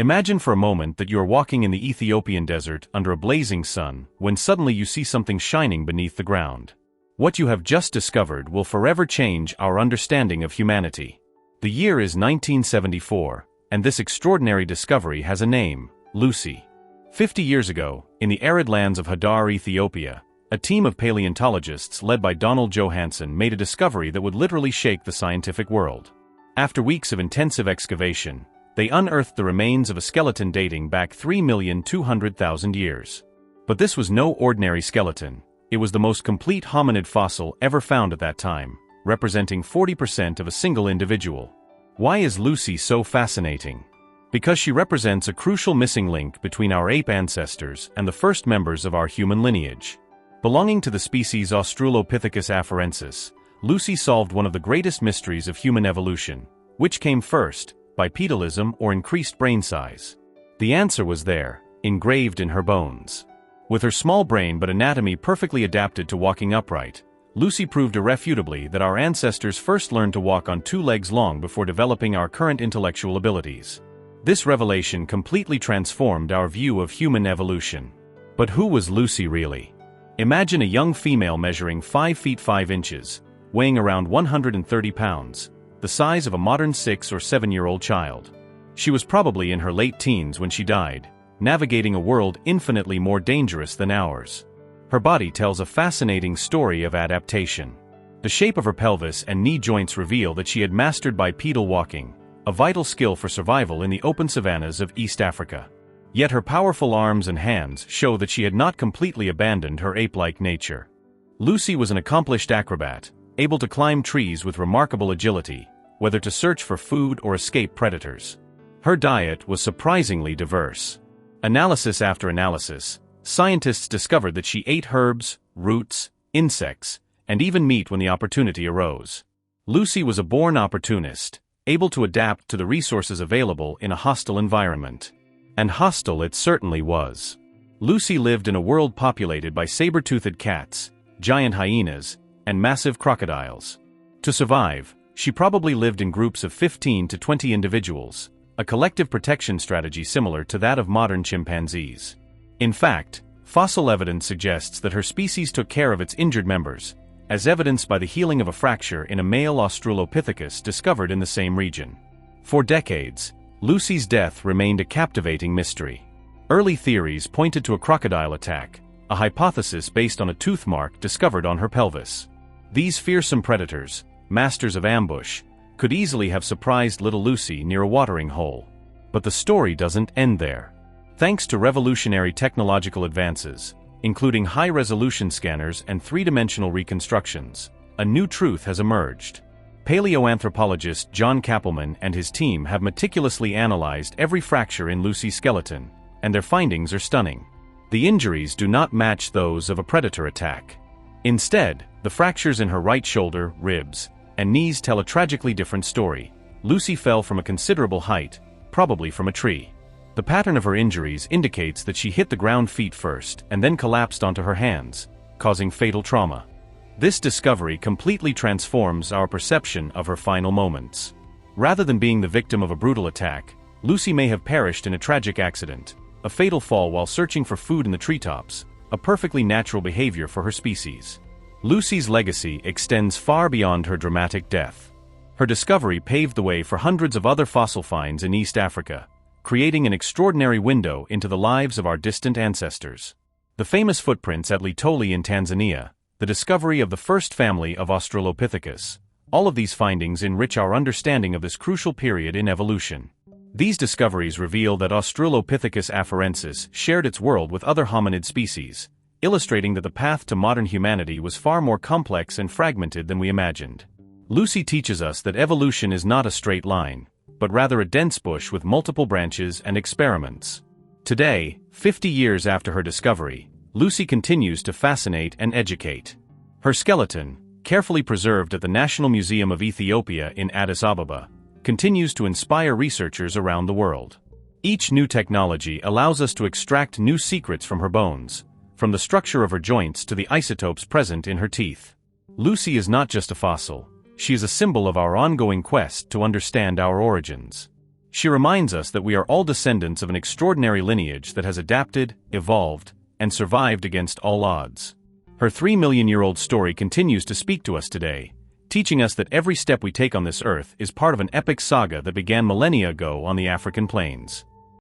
Imagine for a moment that you are walking in the Ethiopian desert under a blazing sun, when suddenly you see something shining beneath the ground. What you have just discovered will forever change our understanding of humanity. The year is 1974, and this extraordinary discovery has a name: Lucy. 50 years ago, in the arid lands of Hadar, Ethiopia, a team of paleontologists led by Donald Johanson made a discovery that would literally shake the scientific world. After weeks of intensive excavation, they unearthed the remains of a skeleton dating back 3,200,000 years. But this was no ordinary skeleton. It was the most complete hominid fossil ever found at that time, representing 40% of a single individual. Why is Lucy so fascinating? Because she represents a crucial missing link between our ape ancestors and the first members of our human lineage. Belonging to the species Australopithecus afarensis, Lucy solved one of the greatest mysteries of human evolution. Which came first, bipedalism or increased brain size? The answer was there, engraved in her bones. With her small brain but anatomy perfectly adapted to walking upright, Lucy proved irrefutably that our ancestors first learned to walk on two legs long before developing our current intellectual abilities. This revelation completely transformed our view of human evolution. But who was Lucy really? Imagine a young female measuring 5 feet 5 inches, weighing around 130 pounds, the size of a modern 6 or 7-year-old child. She was probably in her late teens when she died, navigating a world infinitely more dangerous than ours. Her body tells a fascinating story of adaptation. The shape of her pelvis and knee joints reveal that she had mastered bipedal walking, a vital skill for survival in the open savannas of East Africa. Yet her powerful arms and hands show that she had not completely abandoned her ape-like nature. Lucy was an accomplished acrobat, able to climb trees with remarkable agility, whether to search for food or escape predators. Her diet was surprisingly diverse. Analysis after analysis, scientists discovered that she ate herbs, roots, insects, and even meat when the opportunity arose. Lucy was a born opportunist, able to adapt to the resources available in a hostile environment. And hostile it certainly was. Lucy lived in a world populated by saber-toothed cats, giant hyenas, and massive crocodiles. To survive, she probably lived in groups of 15 to 20 individuals, a collective protection strategy similar to that of modern chimpanzees. In fact, fossil evidence suggests that her species took care of its injured members, as evidenced by the healing of a fracture in a male Australopithecus discovered in the same region. For decades, Lucy's death remained a captivating mystery. Early theories pointed to a crocodile attack, a hypothesis based on a tooth mark discovered on her pelvis. These fearsome predators, masters of ambush, could easily have surprised little Lucy near a watering hole. But the story doesn't end there. Thanks to revolutionary technological advances, including high-resolution scanners and three-dimensional reconstructions, a new truth has emerged. Paleoanthropologist John Kappelman and his team have meticulously analyzed every fracture in Lucy's skeleton, and their findings are stunning. The injuries do not match those of a predator attack. Instead, the fractures in her right shoulder, ribs, and knees tell a tragically different story. Lucy fell from a considerable height, probably from a tree. The pattern of her injuries indicates that she hit the ground feet first and then collapsed onto her hands, causing fatal trauma. This discovery completely transforms our perception of her final moments. Rather than being the victim of a brutal attack, Lucy may have perished in a tragic accident, a fatal fall while searching for food in the treetops, a perfectly natural behavior for her species. Lucy's legacy extends far beyond her dramatic death. Her discovery paved the way for hundreds of other fossil finds in East Africa, creating an extraordinary window into the lives of our distant ancestors. The famous footprints at Litoli in Tanzania, the discovery of the first family of Australopithecus, all of these findings enrich our understanding of this crucial period in evolution. These discoveries reveal that Australopithecus afarensis shared its world with other hominid species, illustrating that the path to modern humanity was far more complex and fragmented than we imagined. Lucy teaches us that evolution is not a straight line, but rather a dense bush with multiple branches and experiments. Today, 50 years after her discovery, Lucy continues to fascinate and educate. Her skeleton, carefully preserved at the National Museum of Ethiopia in Addis Ababa, continues to inspire researchers around the world. Each new technology allows us to extract new secrets from her bones, from the structure of her joints to the isotopes present in her teeth. Lucy is not just a fossil, she is a symbol of our ongoing quest to understand our origins. She reminds us that we are all descendants of an extraordinary lineage that has adapted, evolved, and survived against all odds. Her 3 million-year-old story continues to speak to us today, teaching us that every step we take on this earth is part of an epic saga that began millennia ago on the African plains.